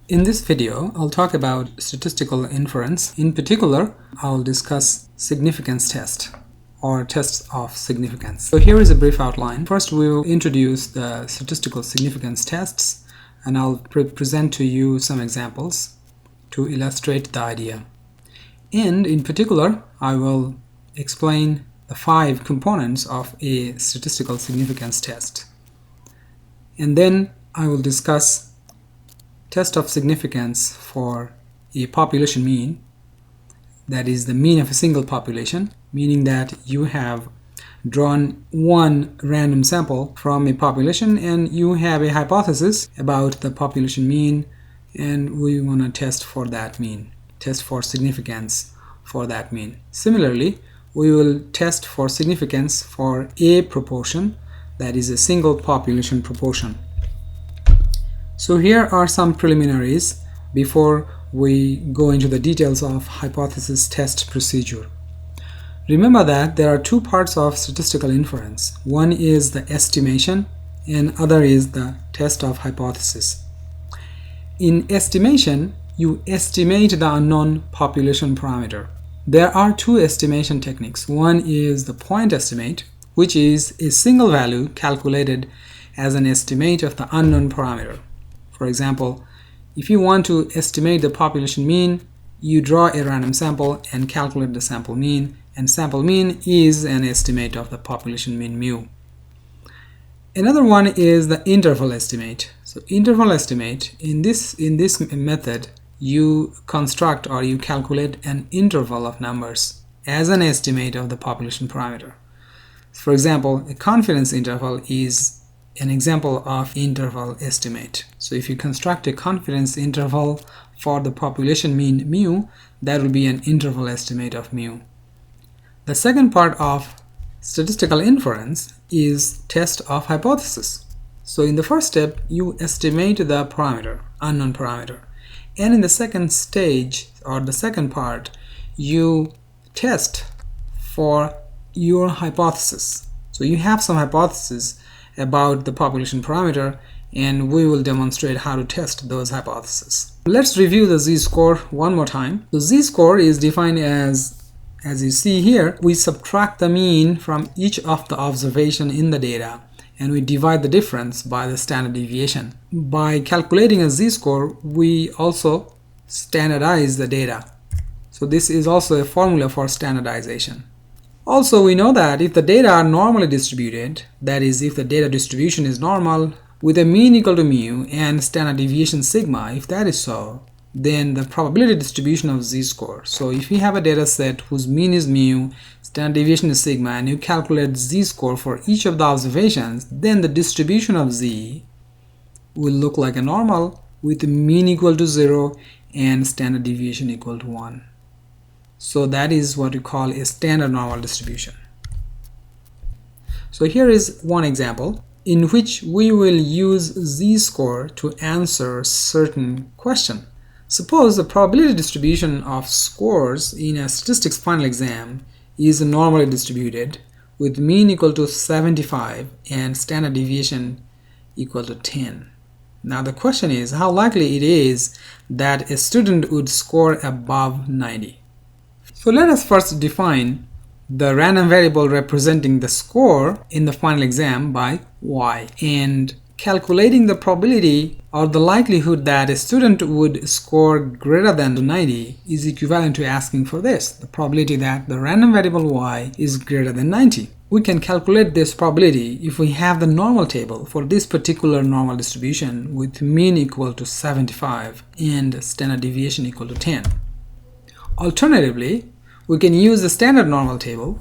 In this video, I'll talk about statistical inference. In particular, I'll discuss significance test or tests of significance. So here is a brief outline. First, we will introduce the statistical significance tests, and I'll present to you some examples to illustrate the idea. And in particular, I will explain the 5 components of a statistical significance test. And then I will discuss test of significance for a population mean, that is the mean of a single population, meaning that you have drawn one random sample from a population and you have a hypothesis about the population mean, and we want to test for that mean, test for significance for that mean. Similarly, we will test for significance for a proportion, that is a single population proportion. So here are some preliminaries before we go into the details of hypothesis test procedure. Remember that there are 2 parts of statistical inference. One is the estimation and other is the test of hypothesis. In estimation, you estimate the unknown population parameter. There are 2 estimation techniques. One is the point estimate, which is a single value calculated as an estimate of the unknown parameter. For example, if you want to estimate the population mean, you draw a random sample and calculate the sample mean, and sample mean is an estimate of the population mean mu. Another one is the interval estimate. So interval estimate, in this method, you construct or you calculate an interval of numbers as an estimate of the population parameter. For example, a confidence interval is an example of interval estimate. So if you construct a confidence interval for the population mean mu, that will be an interval estimate of mu. The second part of statistical inference is test of hypothesis. So in the first step, you estimate the parameter, unknown parameter. And in the second stage or the second part, you test for your hypothesis. So you have some hypothesis about the population parameter, and we will demonstrate how to test those hypotheses. Let's review the z-score one more time. The z-score is defined as you see here, we subtract the mean from each of the observation in the data and we divide the difference by the standard deviation. By calculating a z-score, we also standardize the data. So this is also a formula for standardization. Also, we know that if the data are normally distributed, that is, if the data distribution is normal with a mean equal to mu and standard deviation sigma, if that is so, then the probability distribution of z-score. So if we have a data set whose mean is mu, standard deviation is sigma, and you calculate z-score for each of the observations, then the distribution of z will look like a normal with a mean equal to 0 and standard deviation equal to 1. So that is what we call a standard normal distribution. So here is one example in which we will use z-score to answer certain question. Suppose the probability distribution of scores in a statistics final exam is normally distributed with mean equal to 75 and standard deviation equal to 10. Now the question is how likely it is that a student would score above 90. So let us first define the random variable representing the score in the final exam by y, and calculating the probability or the likelihood that a student would score greater than 90 is equivalent to asking for this, the probability that the random variable y is greater than 90. We can calculate this probability if we have the normal table for this particular normal distribution with mean equal to 75 and standard deviation equal to 10. Alternatively, we can use the standard normal table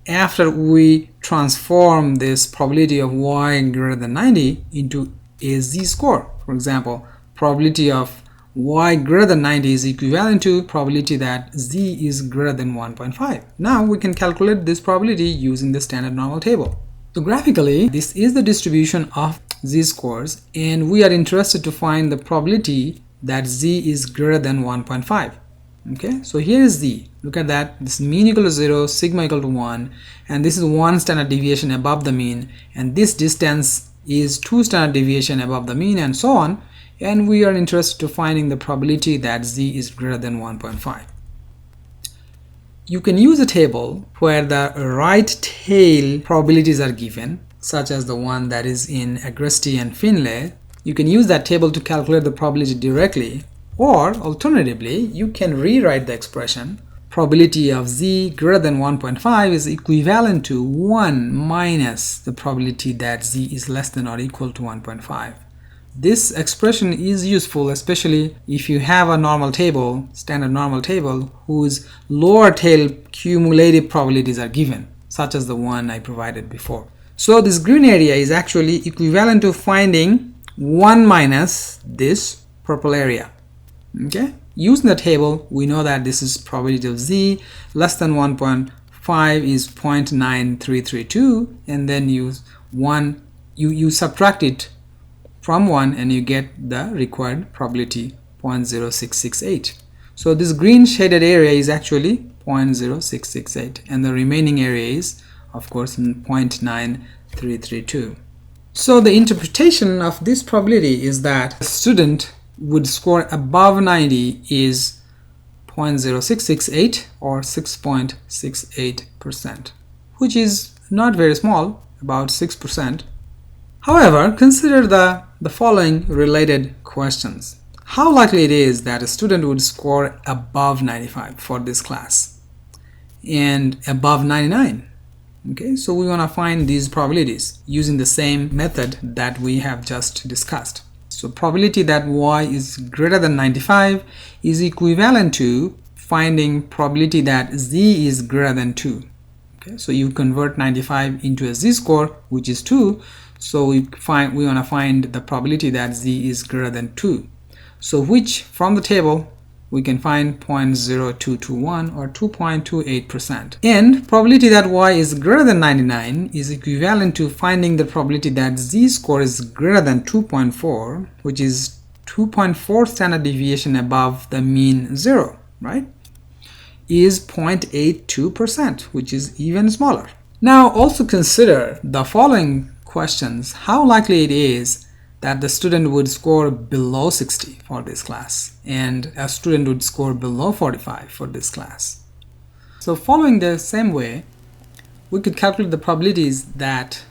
after we transform this probability of y greater than 90 into a z-score. For example, probability of y greater than 90 is equivalent to probability that z is greater than 1.5. Now we can calculate this probability using the standard normal table. So graphically, this is the distribution of z-scores, and we are interested to find the probability that z is greater than 1.5. Okay, so here is z. Look at that. This mean equal to 0, sigma equal to 1, and this is 1 standard deviation above the mean, and this distance is 2 standard deviation above the mean, and so on. and we are interested to finding the probability that z is greater than 1.5. You can use a table where the right tail probabilities are given, such as the one that is in Agresti and Finlay. You can use that table to calculate the probability directly, or alternatively, you can rewrite the expression probability of z greater than 1.5 is equivalent to 1 minus the probability that z is less than or equal to 1.5. This expression is useful especially if you have a normal table, standard normal table, whose lower tail cumulative probabilities are given, such as the one I provided before. So this green area is actually equivalent to finding 1 minus this purple area. Okay? Using the table, we know that this is probability of z less than 1.5 is 0.9332, and then you subtract it from 1 and you get the required probability 0.0668. So this green shaded area is actually 0.0668, and the remaining area is of course 0.9332. So the interpretation of this probability is that a student would score above 90 is 0.0668 or 6.68%, which is not very small, about 6%. However, consider the following related questions. How likely it is that a student would score above 95 for this class and above 99? Okay, so we want to find these probabilities using the same method that we have just discussed. So probability that y is greater than 95 is equivalent to finding probability that z is greater than 2. Okay, so you convert 95 into a z-score, which is 2. So we want to find the probability that z is greater than 2. So which from the table we can find 0.0221 or 2.28%. And probability that y is greater than 99 is equivalent to finding the probability that z-score is greater than 2.4, which is 2.4 standard deviation above the mean 0, right? Is 0.82%, which is even smaller. Now also consider the following questions. How likely it is that the student would score below 60 for this class and a student would score below 45 for this class. So following the same way, we could calculate the probabilities that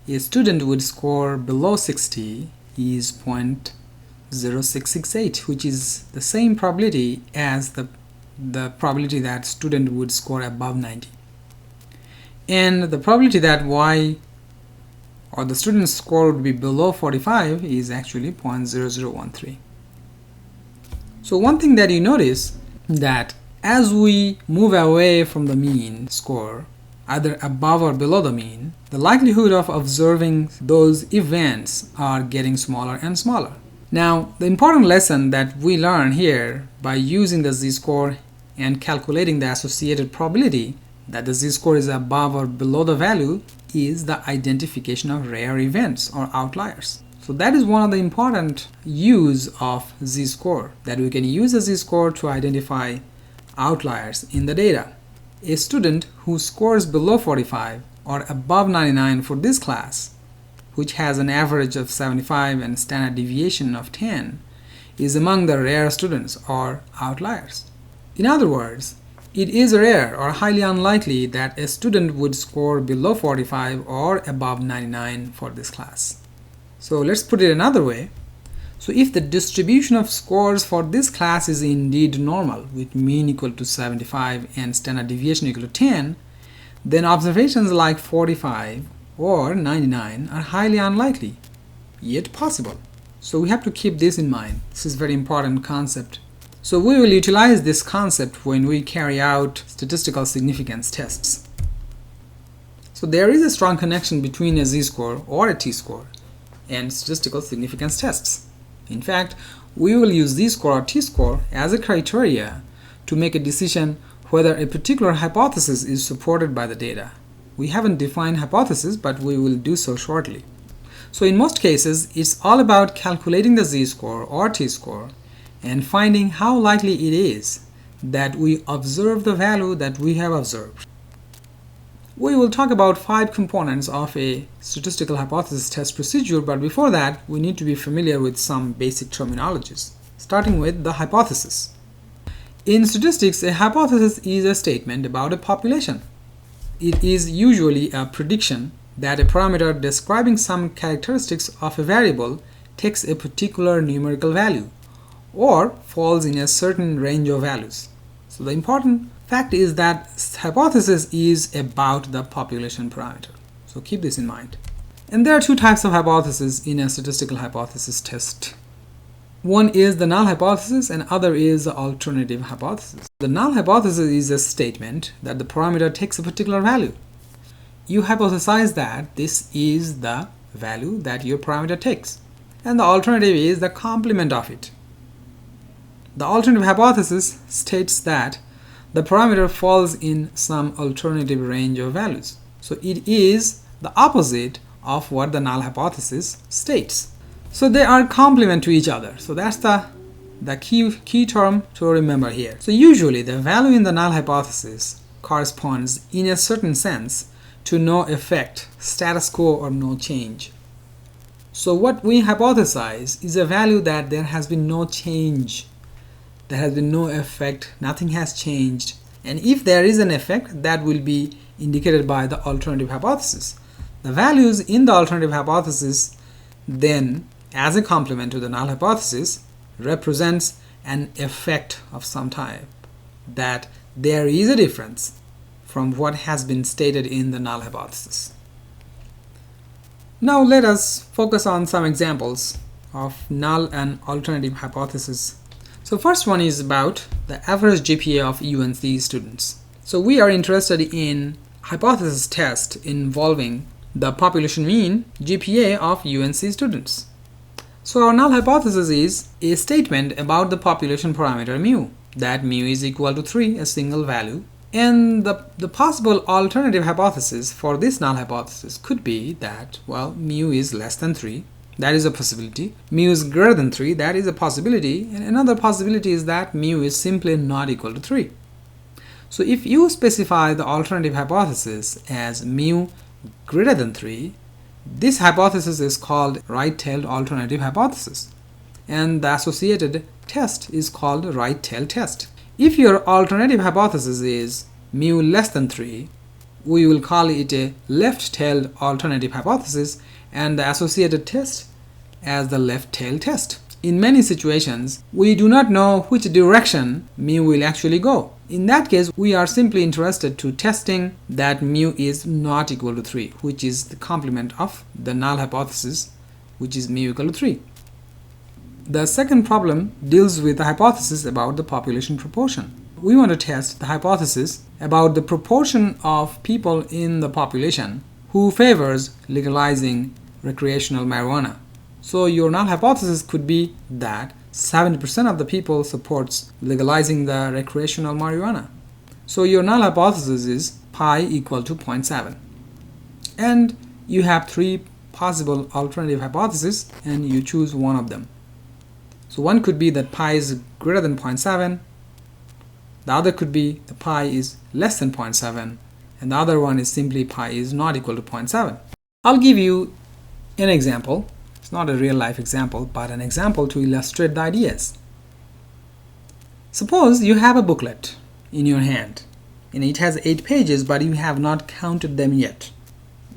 a student would score below 60 is 0.0668, which is the same probability as the probability that student would score above 90. And the probability that y or the student's score would be below 45 is actually 0.0013. So one thing that you notice that as we move away from the mean score, either above or below the mean, the likelihood of observing those events are getting smaller and smaller. Now, the important lesson that we learn here by using the z-score and calculating the associated probability that the z-score is above or below the value is the identification of rare events or outliers. So that is one of the important use of z-score, that we can use a z-score to identify outliers in the data. A student who scores below 45 or above 99 for this class, which has an average of 75 and standard deviation of 10, is among the rare students or outliers. In other words, it is rare or highly unlikely that a student would score below 45 or above 99 for this class. So let's put it another way. So if the distribution of scores for this class is indeed normal, with mean equal to 75 and standard deviation equal to 10, then observations like 45 or 99 are highly unlikely, yet possible. So we have to keep this in mind. This is a very important concept. So we will utilize this concept when we carry out statistical significance tests. So there is a strong connection between a z-score or a t-score and statistical significance tests. In fact, we will use z-score or t-score as a criteria to make a decision whether a particular hypothesis is supported by the data. We haven't defined hypothesis, but we will do so shortly. So in most cases, it's all about calculating the z-score or t-score and finding how likely it is that we observe the value that we have observed. We will talk about 5 components of a statistical hypothesis test procedure, but before that, we need to be familiar with some basic terminologies, starting with the hypothesis. In statistics, a hypothesis is a statement about a population. It is usually a prediction that a parameter describing some characteristics of a variable takes a particular numerical value or falls in a certain range of values. So the important fact is that hypothesis is about the population parameter. So keep this in mind. And there are 2 types of hypotheses in a statistical hypothesis test. One is the null hypothesis and other is the alternative hypothesis. The null hypothesis is a statement that the parameter takes a particular value. You hypothesize that this is the value that your parameter takes, and the alternative is the complement of it. The alternative hypothesis states that the parameter falls in some alternative range of values. So it is the opposite of what the null hypothesis states. So they are complement to each other. So that's the key term to remember here. So usually the value in the null hypothesis corresponds in a certain sense to no effect, status quo, or no change. So what we hypothesize is a value that there has been no change. There has been no effect, nothing has changed, and if there is an effect, that will be indicated by the alternative hypothesis. The values in the alternative hypothesis then, as a complement to the null hypothesis, represents an effect of some type, that there is a difference from what has been stated in the null hypothesis. Now let us focus on some examples of null and alternative hypothesis. So first one is about the average GPA of UNC students. So we are interested in hypothesis test involving the population mean GPA of UNC students. So our null hypothesis is a statement about the population parameter mu, that mu is equal to 3, a single value. And the possible alternative hypothesis for this null hypothesis could be that, well, mu is less than 3. That is a possibility. Mu is greater than 3. That is a possibility. And another possibility is that mu is simply not equal to 3. So if you specify the alternative hypothesis as mu greater than 3, this hypothesis is called right-tailed alternative hypothesis. And the associated test is called right-tailed test. If your alternative hypothesis is mu less than 3, we will call it a left-tailed alternative hypothesis and the associated test as the left-tailed test. In many situations, we do not know which direction mu will actually go. In that case, we are simply interested to testing that mu is not equal to 3, which is the complement of the null hypothesis, which is mu equal to 3. The second problem deals with the hypothesis about the population proportion. We want to test the hypothesis about the proportion of people in the population who favors legalizing recreational marijuana. So your null hypothesis could be that 70% of the people supports legalizing the recreational marijuana. So your null hypothesis is pi equal to 0.7. And you have 3 possible alternative hypotheses and you choose one of them. So one could be that pi is greater than 0.7. The other could be the pi is less than 0.7. And the other one is simply pi is not equal to 0.7. I'll give you an example. It's not a real life example, but an example to illustrate the ideas. Suppose you have a booklet in your hand and it has 8 pages, but you have not counted them yet.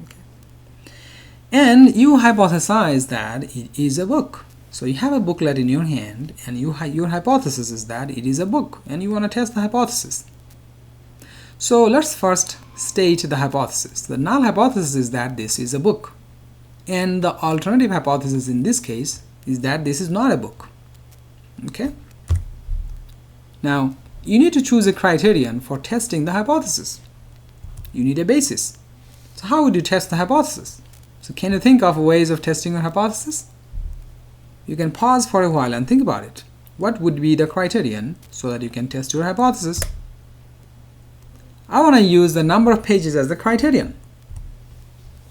Okay. And you hypothesize that it is a book. So you have a booklet in your hand and your hypothesis is that it is a book and you want to test the hypothesis. So let's first state the hypothesis. The null hypothesis is that this is a book. And the alternative hypothesis in this case is that this is not a book. Okay? Now, you need to choose a criterion for testing the hypothesis. You need a basis. So how would you test the hypothesis? So can you think of ways of testing your hypothesis? You can pause for a while and think about it. What would be the criterion so that you can test your hypothesis? I want to use the number of pages as the criterion.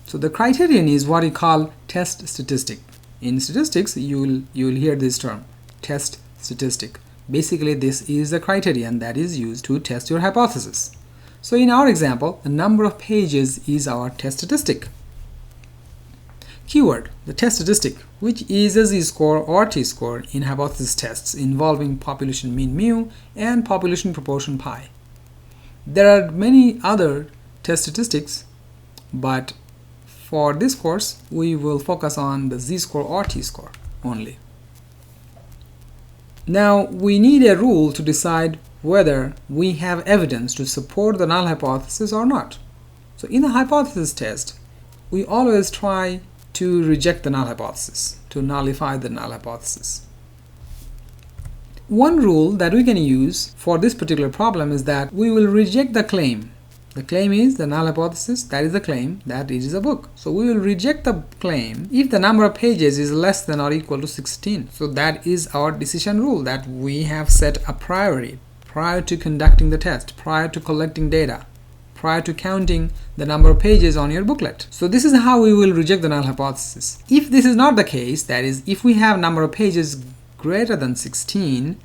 So the criterion is what we call test statistic. In statistics, you will hear this term, test statistic. Basically, this is the criterion that is used to test your hypothesis. So in our example, the number of pages is our test statistic. Keyword, the test statistic, which is a z-score or t-score in hypothesis tests involving population mean mu and population proportion pi. There are many other test statistics, but for this course we will focus on the z-score or t-score only. Now we need a rule to decide whether we have evidence to support the null hypothesis or not. So in the hypothesis test, we always try to reject the null hypothesis, to nullify the null hypothesis. One rule that we can use for this particular problem is that we will reject the claim. The claim is the null hypothesis, that is the claim that it is a book. So we will reject the claim if the number of pages is less than or equal to 16. So that is our decision rule that we have set a priori prior to conducting the test, prior to collecting data, prior to counting the number of pages on your booklet. So this is how we will reject the null hypothesis. If this is not the case, that is, if we have number of pages greater than 16,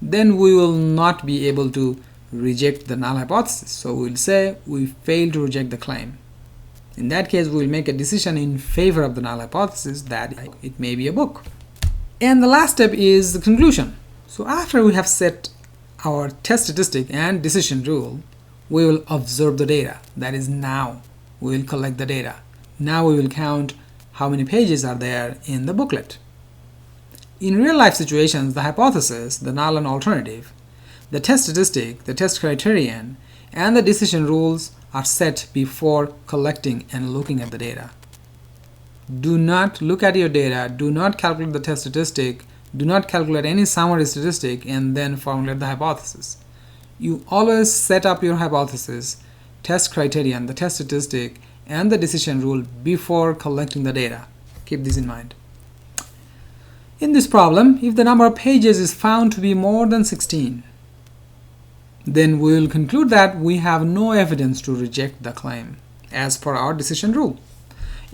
then we will not be able to reject the null hypothesis. So we will say we failed to reject the claim. In that case, we will make a decision in favor of the null hypothesis that it may be a book. And the last step is the conclusion. So after we have set our test statistic and decision rule, we will observe the data. That is, now we will collect the data. Now we will count how many pages are there in the booklet. In real life situations, the hypothesis, the null and alternative, the test statistic, the test criterion, and the decision rules are set before collecting and looking at the data. Do not look at your data, do not calculate the test statistic, do not calculate any summary statistic and then formulate the hypothesis. You always set up your hypothesis, test criterion, the test statistic, and the decision rule before collecting the data. Keep this in mind. In this problem, if the number of pages is found to be more than 16, then we will conclude that we have no evidence to reject the claim, as per our decision rule.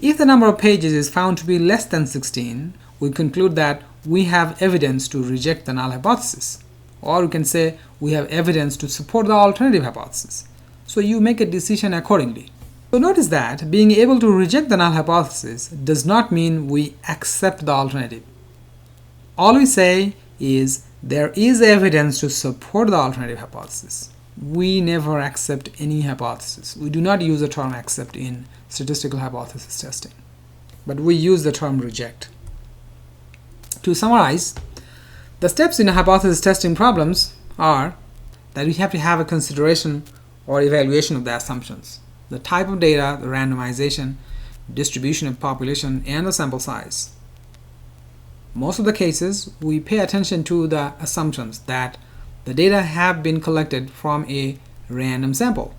If the number of pages is found to be less than 16, we conclude that we have evidence to reject the null hypothesis. Or we can say we have evidence to support the alternative hypothesis. So you make a decision accordingly. So notice that being able to reject the null hypothesis does not mean we accept the alternative. All we say is there is evidence to support the alternative hypothesis. We never accept any hypothesis. We do not use the term accept in statistical hypothesis testing, but we use the term reject. To summarize, the steps in hypothesis testing problems are that we have to have a consideration or evaluation of the assumptions, the type of data, the randomization, distribution of population, and the sample size. Most of the cases, we pay attention to the assumptions that the data have been collected from a random sample.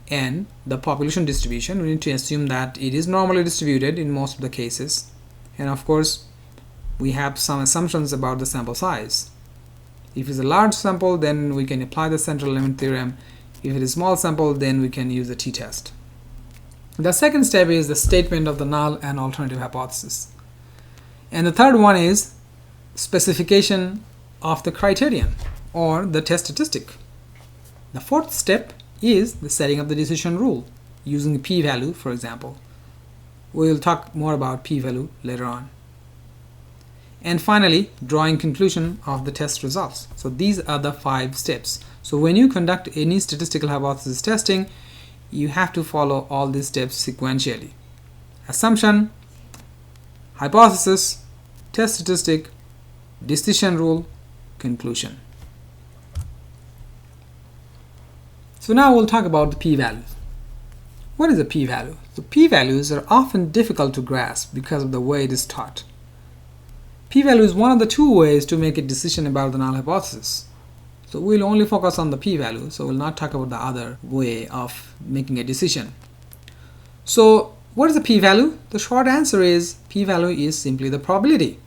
And the population distribution, we need to assume that it is normally distributed in most of the cases. And of course, we have some assumptions about the sample size. If it's a large sample, then we can apply the central limit theorem. If it is a small sample, then we can use the t-test. The second step is the statement of the null and alternative hypothesis. And the third one is specification of the criterion or the test statistic. The fourth step is the setting of the decision rule using a p-value, for example. We will talk more about p-value later on. And finally, drawing conclusion of the test results. So these are the 5 steps. So when you conduct any statistical hypothesis testing, you have to follow all these steps sequentially. Assumption, hypothesis, test statistic, decision rule, conclusion. So now we'll talk about the p-values. What is a p-value? So p-values are often difficult to grasp because of the way it is taught. P-value is one of the 2 ways to make a decision about the null hypothesis. So we'll only focus on the p-value, so we'll not talk about the other way of making a decision. So what is the p-value? The short answer is p-value is simply the probability.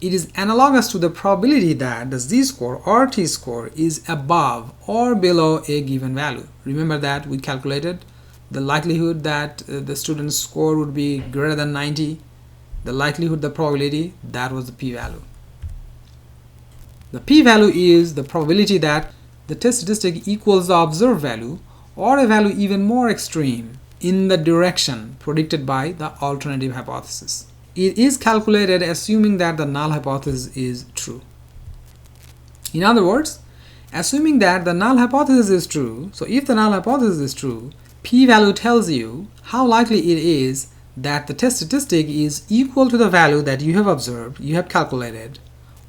It is analogous to the probability that the z-score or t-score is above or below a given value. Remember that we calculated the likelihood that the student's score would be greater than 90. The likelihood, the probability, that was the p-value. The p-value is the probability that the test statistic equals the observed value or a value even more extreme in the direction predicted by the alternative hypothesis. It is calculated assuming that the null hypothesis is true. In other words, assuming that the null hypothesis is true, so if the null hypothesis is true, p-value tells you how likely it is that the test statistic is equal to the value that you have observed, you have calculated,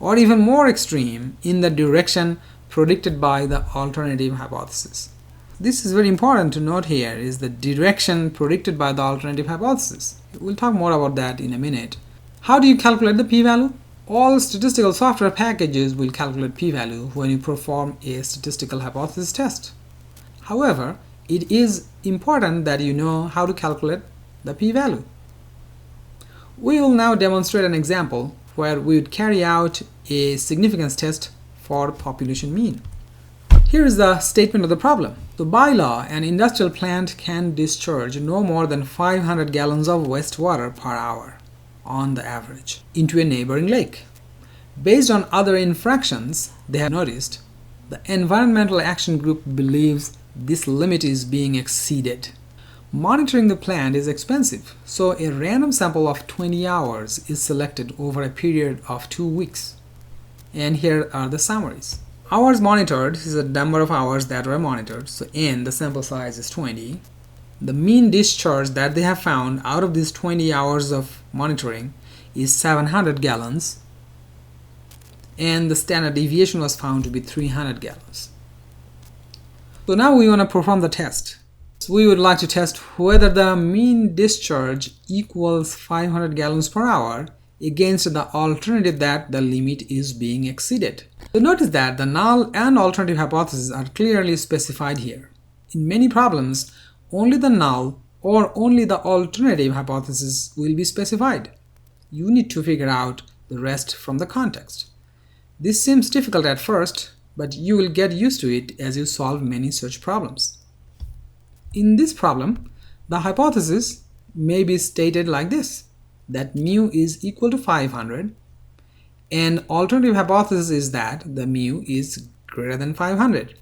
or even more extreme in the direction predicted by the alternative hypothesis. This is very important to note here, is the direction predicted by the alternative hypothesis. We'll talk more about that in a minute. How do you calculate the p-value? All statistical software packages will calculate p-value when you perform a statistical hypothesis test. However, it is important that you know how to calculate the p-value. We will now demonstrate an example where we would carry out a significance test for population mean. Here is the statement of the problem. So by law, an industrial plant can discharge no more than 500 gallons of wastewater per hour on the average into a neighboring lake. Based on other infractions they have noticed, the Environmental Action Group believes this limit is being exceeded. Monitoring the plant is expensive, so a random sample of 20 hours is selected over a period of 2 weeks. And here are the summaries. Hours monitored is the number of hours that were monitored, so n, the sample size, is 20. The mean discharge that they have found out of these 20 hours of monitoring is 700 gallons, and the standard deviation was found to be 300 gallons. So now we want to perform the test. So we would like to test whether the mean discharge equals 500 gallons per hour against the alternative that the limit is being exceeded. So notice that the null and alternative hypotheses are clearly specified here. In many problems, only the null or only the alternative hypothesis will be specified. You need to figure out the rest from the context. This seems difficult at first, but you will get used to it as you solve many such problems. In this problem, the hypothesis may be stated like this, that mu is equal to 500, and alternative hypothesis is that the mu is greater than 500.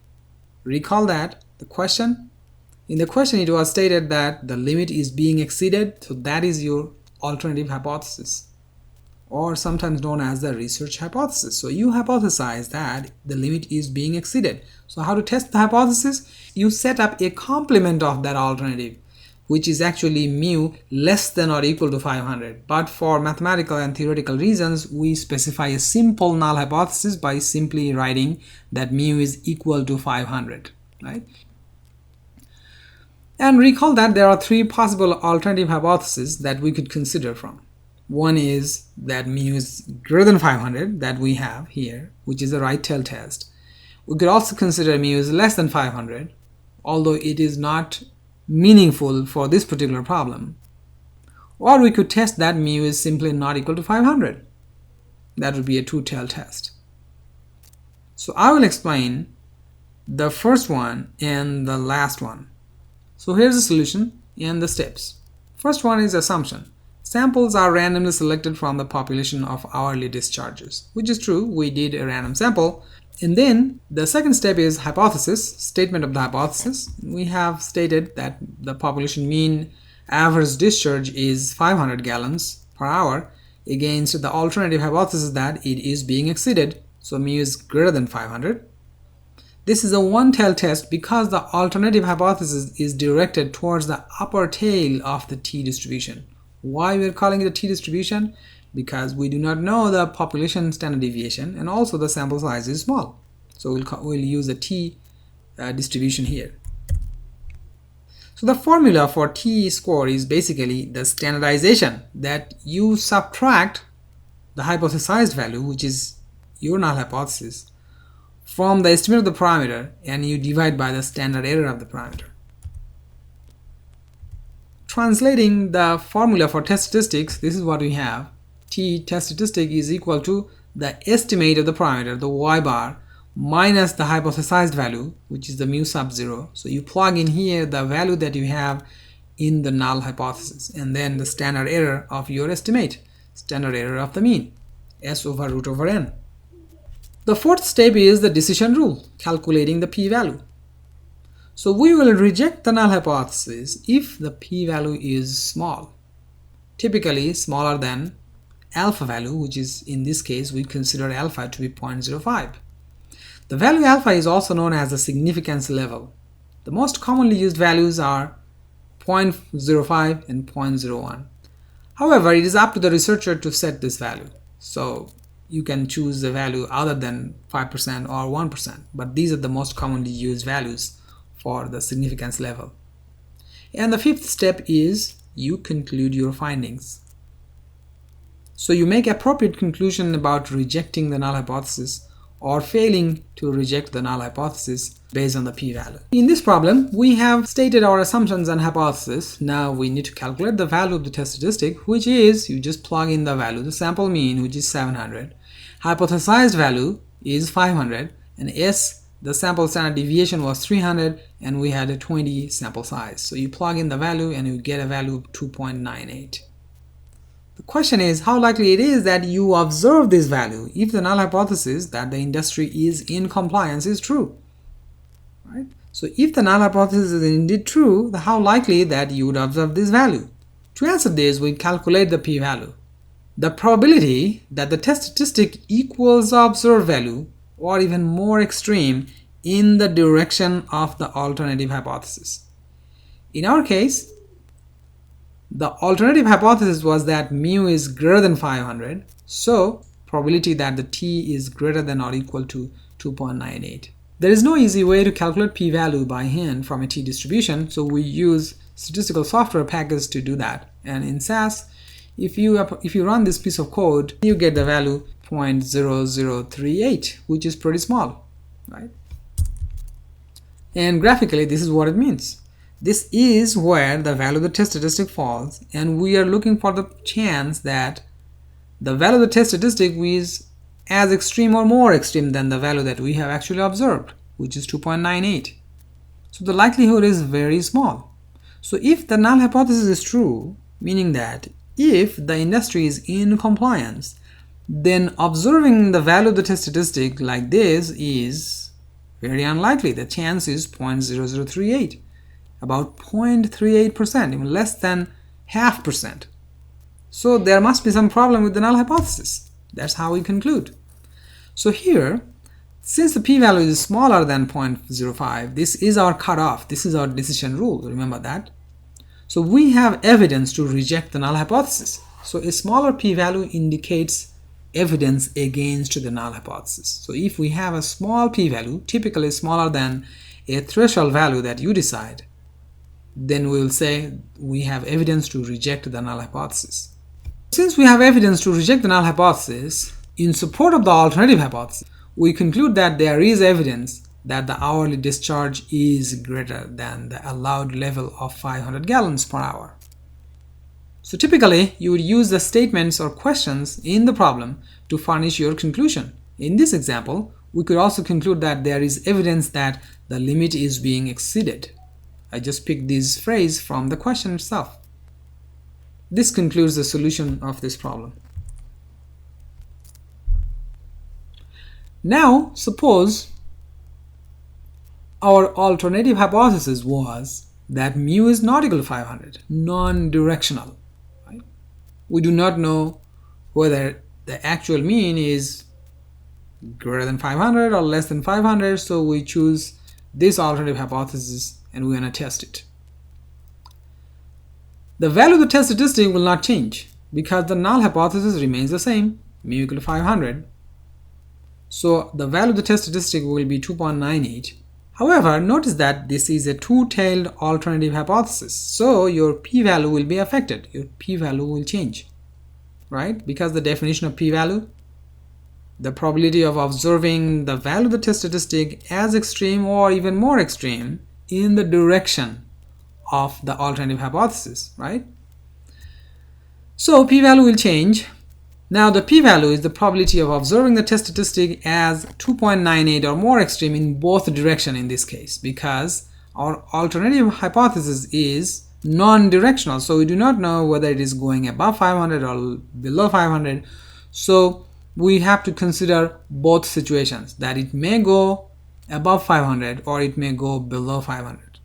Recall that in the question it was stated that the limit is being exceeded, so that is your alternative hypothesis, or sometimes known as the research hypothesis. So you hypothesize that the limit is being exceeded. So how to test the hypothesis? You set up a complement of that alternative, which is actually mu less than or equal to 500. But for mathematical and theoretical reasons, we specify a simple null hypothesis by simply writing that mu is equal to 500, right? And recall that there are 3 possible alternative hypotheses that we could consider from. One is that mu is greater than 500, that we have here, which is a right tail test. We could also consider mu is less than 500, although it is not meaningful for this particular problem. Or we could test that mu is simply not equal to 500. That would be a two-tail test. So I will explain the first one and the last one. So here's the solution and the steps. First one is assumption. Samples are randomly selected from the population of hourly discharges, which is true. We did a random sample. And then the second step is hypothesis, statement of the hypothesis. We have stated that the population mean average discharge is 500 gallons per hour against the alternative hypothesis that it is being exceeded, so mu is greater than 500. This is a one-tail test because the alternative hypothesis is directed towards the upper tail of the t-distribution. Why we are calling it a t-distribution? Because we do not know the population standard deviation, and also the sample size is small. So we'll use a t-distribution here. So the formula for t-score is basically the standardization that you subtract the hypothesized value, which is your null hypothesis, from the estimate of the parameter, and you divide by the standard error of the parameter. Translating the formula for test statistics, this is what we have. T test statistic is equal to the estimate of the parameter, the y bar, minus the hypothesized value, which is the mu sub 0. So you plug in here the value that you have in the null hypothesis, and then the standard error of your estimate, standard error of the mean, s over root over n. The fourth step is the decision rule, calculating the p-value. So we will reject the null hypothesis if the p-value is small, typically smaller than alpha value, which is in this case we consider alpha to be 0.05. The value alpha is also known as the significance level. The most commonly used values are 0.05 and 0.01. However, it is up to the researcher to set this value. So you can choose a value other than 5% or 1%, but these are the most commonly used values for the significance level. And the fifth step is you conclude your findings. So you make appropriate conclusion about rejecting the null hypothesis or failing to reject the null hypothesis based on the p-value. In this problem, we have stated our assumptions and hypothesis. Now we need to calculate the value of the test statistic, which is you just plug in the value, the sample mean, which is 700. Hypothesized value is 500, and S, the sample standard deviation, was 300, and we had a 20 sample size. So you plug in the value and you get a value of 2.98. The question is how likely it is that you observe this value if the null hypothesis that the industry is in compliance is true. Right? So if the null hypothesis is indeed true, then how likely that you would observe this value? To answer this, we calculate the p-value. The probability that the test statistic equals the observed value or even more extreme in the direction of the alternative hypothesis. In our case, the alternative hypothesis was that mu is greater than 500, so probability that the t is greater than or equal to 2.98. There is no easy way to calculate p-value by hand from a t-distribution, so we use statistical software package to do that. And in SAS, if you run this piece of code, you get the value 0.0038, which is pretty small, right? And graphically, this is what it means. This is where the value of the test statistic falls, and we are looking for the chance that the value of the test statistic is as extreme or more extreme than the value that we have actually observed, which is 2.98. So the likelihood is very small. So if the null hypothesis is true, meaning that if the industry is in compliance, then observing the value of the test statistic like this is very unlikely. The chance is 0.0038. About 0.38%, even less than 0.5%. So there must be some problem with the null hypothesis. That's how we conclude. So here, since the p-value is smaller than 0.05, this is our cutoff. This is our decision rule. Remember that. So we have evidence to reject the null hypothesis. So a smaller p-value indicates evidence against the null hypothesis. So if we have a small p-value, typically smaller than a threshold value that you decide, then we will say we have evidence to reject the null hypothesis. Since we have evidence to reject the null hypothesis in support of the alternative hypothesis, we conclude that there is evidence that the hourly discharge is greater than the allowed level of 500 gallons per hour. So typically, you would use the statements or questions in the problem to furnish your conclusion. In this example, we could also conclude that there is evidence that the limit is being exceeded. I just picked this phrase from the question itself. This concludes the solution of this problem. Now, suppose our alternative hypothesis was that mu is not equal to 500, non-directional. Right? We do not know whether the actual mean is greater than 500 or less than 500, so we choose this alternative hypothesis and we're going to test it. The value of the test statistic will not change because the null hypothesis remains the same, mu equal to 500. So the value of the test statistic will be 2.98. However, notice that this is a two-tailed alternative hypothesis, so your p-value will be affected. Your p-value will change, right? Because the definition of p-value, the probability of observing the value of the test statistic as extreme or even more extreme in the direction of the alternative hypothesis, right? So p-value will change. Now the p-value is the probability of observing the test statistic as 2.98 or more extreme in both directions in this case, because our alternative hypothesis is non-directional, so we do not know whether it is going above 500 or below 500. So we have to consider both situations, that it may go above 500 or it may go below 500.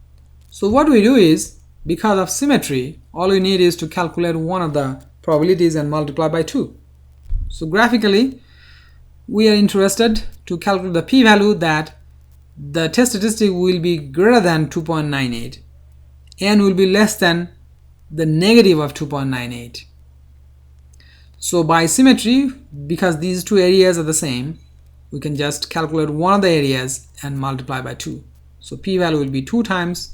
So what we do is, because of symmetry, all we need is to calculate one of the probabilities and multiply by 2. So graphically, we are interested to calculate the p-value that the test statistic will be greater than 2.98 and will be less than the negative of 2.98. So by symmetry, because these two areas are the same, we can just calculate one of the areas and multiply by 2. So p-value will be 2 times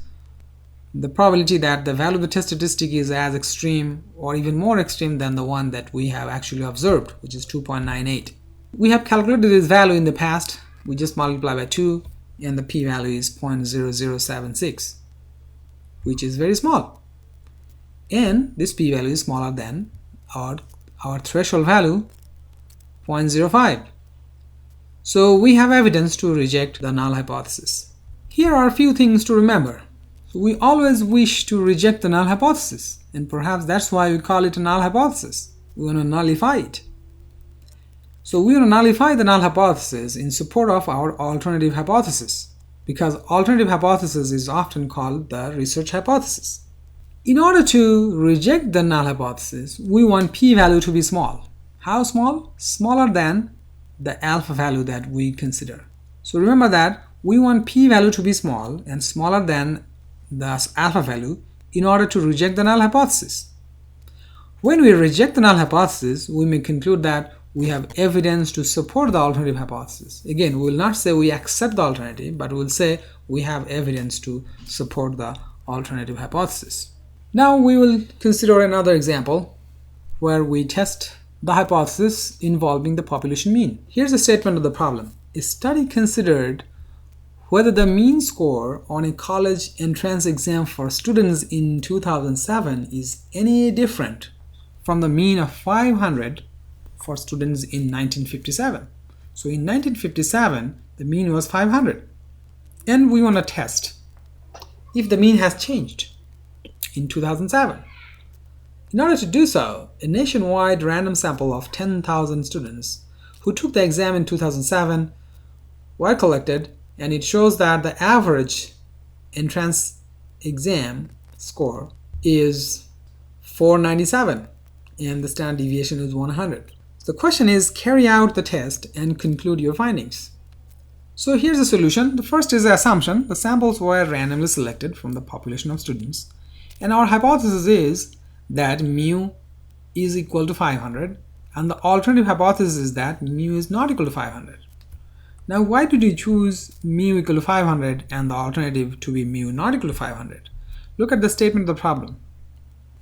the probability that the value of the test statistic is as extreme or even more extreme than the one that we have actually observed, which is 2.98. We have calculated this value in the past. We just multiply by 2 and the p-value is 0.0076, which is very small. And this p-value is smaller than our threshold value, 0.05. So we have evidence to reject the null hypothesis. Here are a few things to remember. So we always wish to reject the null hypothesis, and perhaps that's why we call it a null hypothesis. We want to nullify it. So we want to nullify the null hypothesis in support of our alternative hypothesis, because alternative hypothesis is often called the research hypothesis. In order to reject the null hypothesis, we want p-value to be small. How small? Smaller than the alpha value that we consider. So remember that we want p-value to be small and smaller than the alpha value in order to reject the null hypothesis. When we reject the null hypothesis, we may conclude that we have evidence to support the alternative hypothesis. Again, we will not say we accept the alternative, but we will say we have evidence to support the alternative hypothesis. Now we will consider another example where we test the hypothesis involving the population mean. Here's a statement of the problem. A study considered whether the mean score on a college entrance exam for students in 2007 is any different from the mean of 500 for students in 1957. So in 1957, the mean was 500. And we want to test if the mean has changed in 2007. In order to do so, a nationwide random sample of 10,000 students who took the exam in 2007 were collected, and it shows that the average entrance exam score is 497 and the standard deviation is 100. So the question is, carry out the test and conclude your findings. So here's the solution. The first is the assumption. The samples were randomly selected from the population of students, and our hypothesis is that mu is equal to 500, and the alternative hypothesis is that mu is not equal to 500. Now, why did we choose mu equal to 500 and the alternative to be mu not equal to 500? Look at the statement of the problem.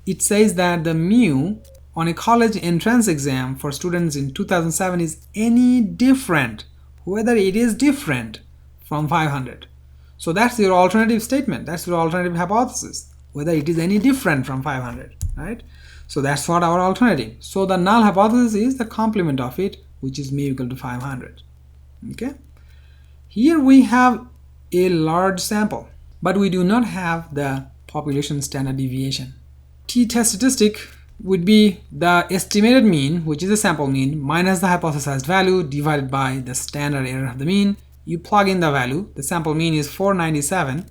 It says that the mu on a college entrance exam for students in 2007 is any different, whether it is different from 500. So that's your alternative statement. That's your alternative hypothesis, whether it is any different from 500, right? So that's what our alternative. So the null hypothesis is the complement of it, which is mu equal to 500. Okay, here we have a large sample, but we do not have the population standard deviation. T-test statistic would be the estimated mean, which is the sample mean, minus the hypothesized value divided by the standard error of the mean. You plug in the value. The sample mean is 497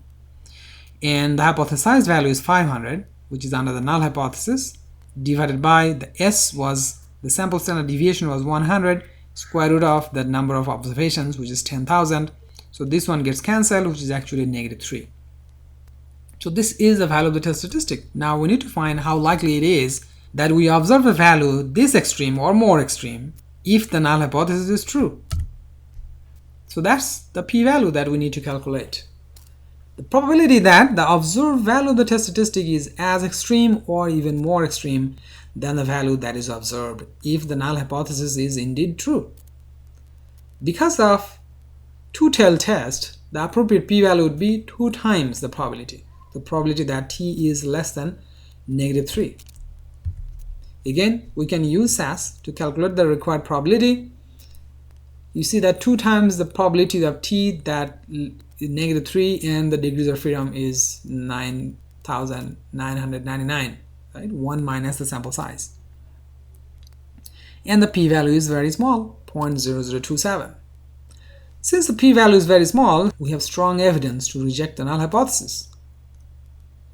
and the hypothesized value is 500, which is under the null hypothesis, divided by the S was the sample standard deviation was 100, square root of the number of observations, which is 10,000. So this one gets cancelled, which is actually -3. So this is the value of the test statistic. Now we need to find how likely it is that we observe a value this extreme or more extreme if the null hypothesis is true. So that's the p-value that we need to calculate. The probability that the observed value of the test statistic is as extreme or even more extreme than the value that is observed if the null hypothesis is indeed true. Because of two-tailed test, the appropriate p-value would be 2 times the probability that t is less than -3. Again, we can use SAS to calculate the required probability. You see that 2 times the probability of t that is -3, and the degrees of freedom is 9,999, right? 1 minus the sample size. And the p-value is very small, 0.0027. Since the p-value is very small, we have strong evidence to reject the null hypothesis.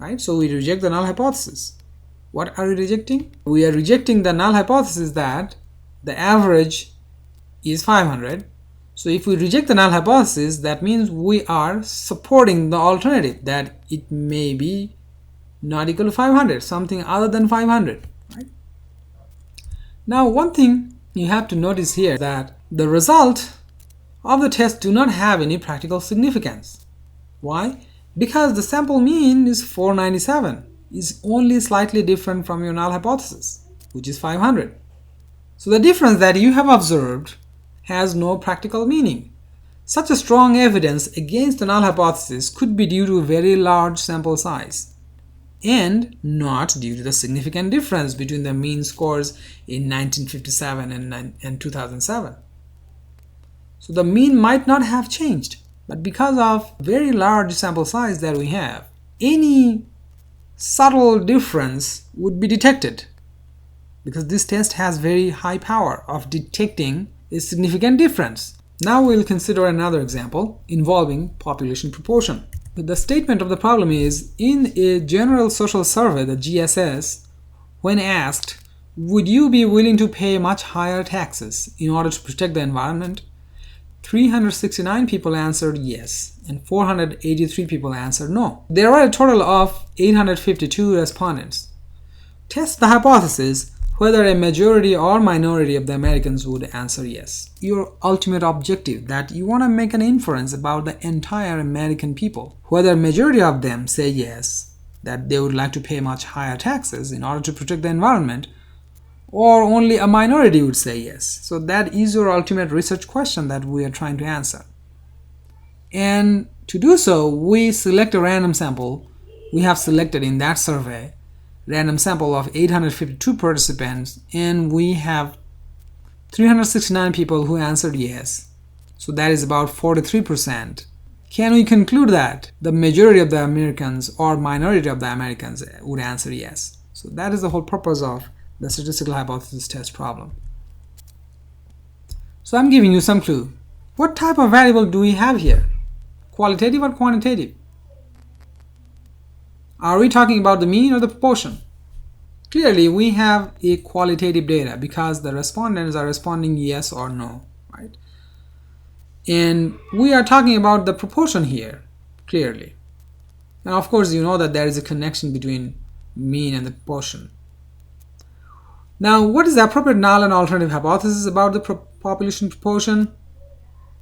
right? So we reject the null hypothesis. What are we rejecting? We are rejecting the null hypothesis that the average is 500. So if we reject the null hypothesis, that means we are supporting the alternative that it may be not equal to 500, something other than 500, right? Now, one thing you have to notice here is that the result of the test do not have any practical significance. Why? Because the sample mean is 497, is only slightly different from your null hypothesis, which is 500. So the difference that you have observed has no practical meaning. Such a strong evidence against the null hypothesis could be due to a very large sample size, and not due to the significant difference between the mean scores in 1957 and 2007. So the mean might not have changed, but because of very large sample size that we have, any subtle difference would be detected, because this test has very high power of detecting a significant difference. Now we'll consider another example involving population proportion. The statement of the problem is, in a general social survey, the GSS, when asked, would you be willing to pay much higher taxes in order to protect the environment? 369 people answered yes, and 483 people answered no. There are a total of 852 respondents. Test the hypothesis whether a majority or minority of the Americans would answer yes. Your ultimate objective, that you want to make an inference about the entire American people, whether a majority of them say yes, that they would like to pay much higher taxes in order to protect the environment, or only a minority would say yes. So that is your ultimate research question that we are trying to answer. And to do so, we select a random sample. We have selected in that survey random sample of 852 participants, and we have 369 people who answered yes. So that is about 43%. Can we conclude that the majority of the Americans or minority of the Americans would answer yes? So that is the whole purpose of the statistical hypothesis test problem. So I'm giving you some clue. What type of variable do we have here? Qualitative or quantitative? Are we talking about the mean or the proportion? Clearly, we have a qualitative data because the respondents are responding yes or no, right? And we are talking about the proportion here, clearly. Now, of course, you know that there is a connection between mean and the proportion. Now, what is the appropriate null and alternative hypothesis about the population proportion?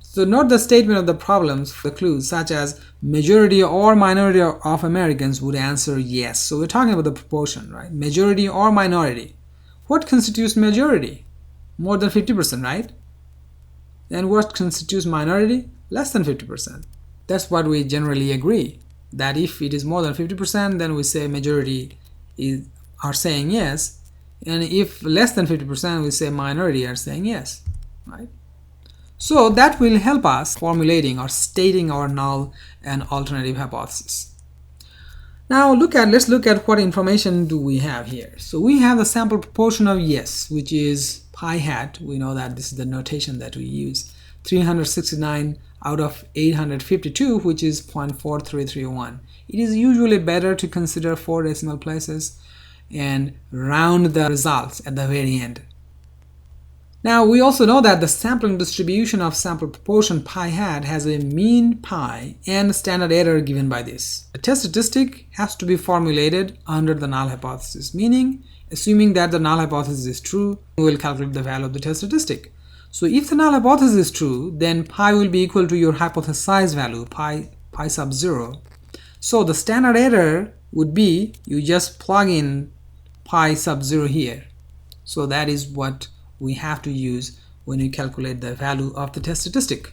So note the statement of the problems for the clues, such as majority or minority of Americans would answer yes. So we're talking about the proportion, right? Majority or minority. What constitutes majority? More than 50%, right? And what constitutes minority? Less than 50%. That's what we generally agree, that if it is more than 50%, then we say majority are saying yes. And if less than 50%, we say minority are saying yes, right? So that will help us formulating or stating our null and alternative hypothesis. Now let's look at what information do we have here. So we have the sample proportion of yes, which is pi hat. We know that this is the notation that we use. 369 out of 852, which is 0.4331. It is usually better to consider 4 decimal places and round the results at the very end. Now we also know that the sampling distribution of sample proportion pi hat has a mean pi and standard error given by this. The test statistic has to be formulated under the null hypothesis, meaning assuming that the null hypothesis is true, we will calculate the value of the test statistic. So if the null hypothesis is true, then pi will be equal to your hypothesized value, pi sub 0. So the standard error would be, you just plug in pi sub 0 here. So that is what we have to use when we calculate the value of the test statistic.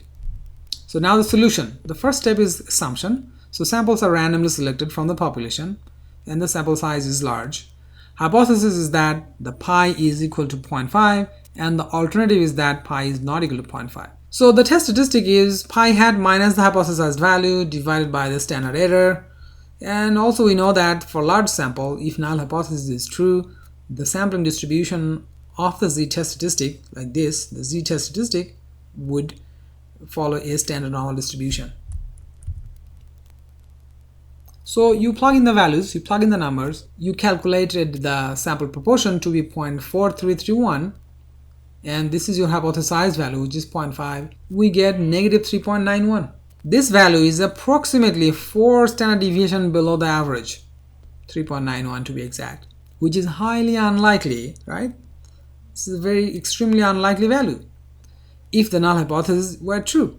So now the solution. The first step is assumption. So samples are randomly selected from the population and the sample size is large. Hypothesis is that the pi is equal to 0.5 and the alternative is that pi is not equal to 0.5. So the test statistic is pi hat minus the hypothesized value divided by the standard error. And also we know that for large sample, if null hypothesis is true, the sampling distribution of the z-test statistic, like this, the z-test statistic would follow a standard normal distribution. So you plug in the values, you plug in the numbers, you calculated the sample proportion to be 0.4331, and this is your hypothesized value, which is 0.5. We get negative 3.91. This value is approximately 4 standard deviation below the average, 3.91 to be exact, which is highly unlikely, right? This is a very extremely unlikely value if the null hypothesis were true.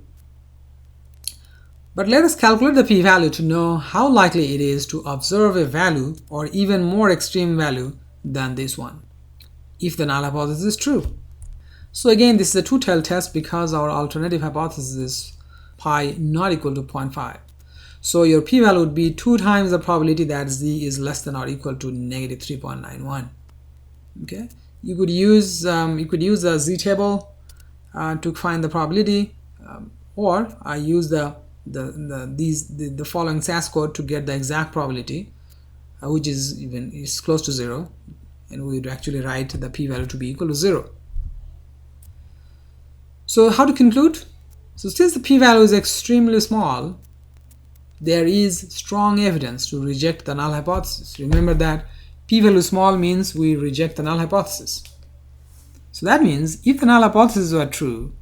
But let us calculate the p-value to know how likely it is to observe a value or even more extreme value than this one, if the null hypothesis is true. So again, this is a two-tailed test because our alternative hypothesis is pi not equal to 0.5. So your p-value would be 2 times the probability that z is less than or equal to negative 3.91. Okay, you could use the z table to find the probability, or I use the following SAS code to get the exact probability, which is close to 0, and we would actually write the p-value to be equal to 0. So how to conclude? So since the p-value is extremely small, there is strong evidence to reject the null hypothesis. Remember that p-value small means we reject the null hypothesis. So that means if the null hypothesis were true,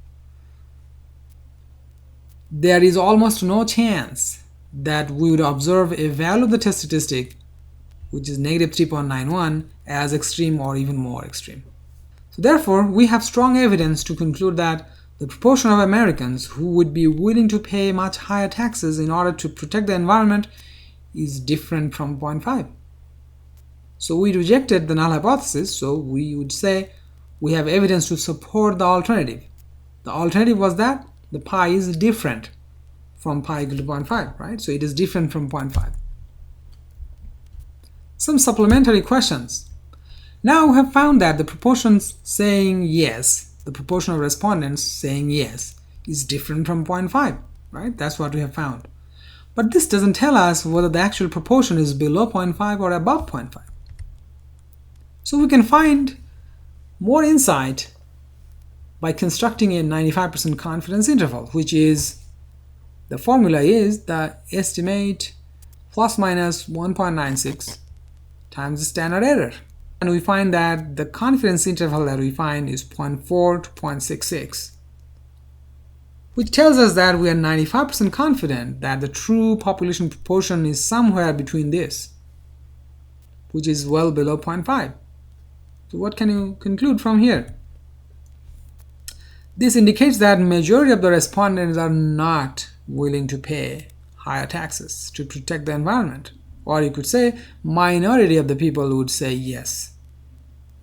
there is almost no chance that we would observe a value of the test statistic, which is negative 3.91, as extreme or even more extreme. So therefore, we have strong evidence to conclude that the proportion of Americans who would be willing to pay much higher taxes in order to protect the environment is different from 0.5. So we rejected the null hypothesis, so we would say we have evidence to support the alternative. The alternative was that the pi is different from pi equal to 0.5, right? So it is different from 0.5. Some supplementary questions. Now we have found that the proportions saying yes, the proportion of respondents saying yes, is different from 0.5, right? That's what we have found. But this doesn't tell us whether the actual proportion is below 0.5 or above 0.5. So we can find more insight by constructing a 95% confidence interval, which is, the formula is the estimate plus minus 1.96 times the standard error. And we find that the confidence interval that we find is 0.4 to 0.66, which tells us that we are 95% confident that the true population proportion is somewhere between this, which is well below 0.5. So what can you conclude from here? This indicates that majority of the respondents are not willing to pay higher taxes to protect the environment. Or you could say minority of the people would say yes,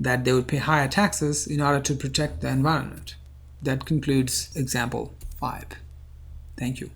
that they would pay higher taxes in order to protect the environment. That concludes example 5. Thank you.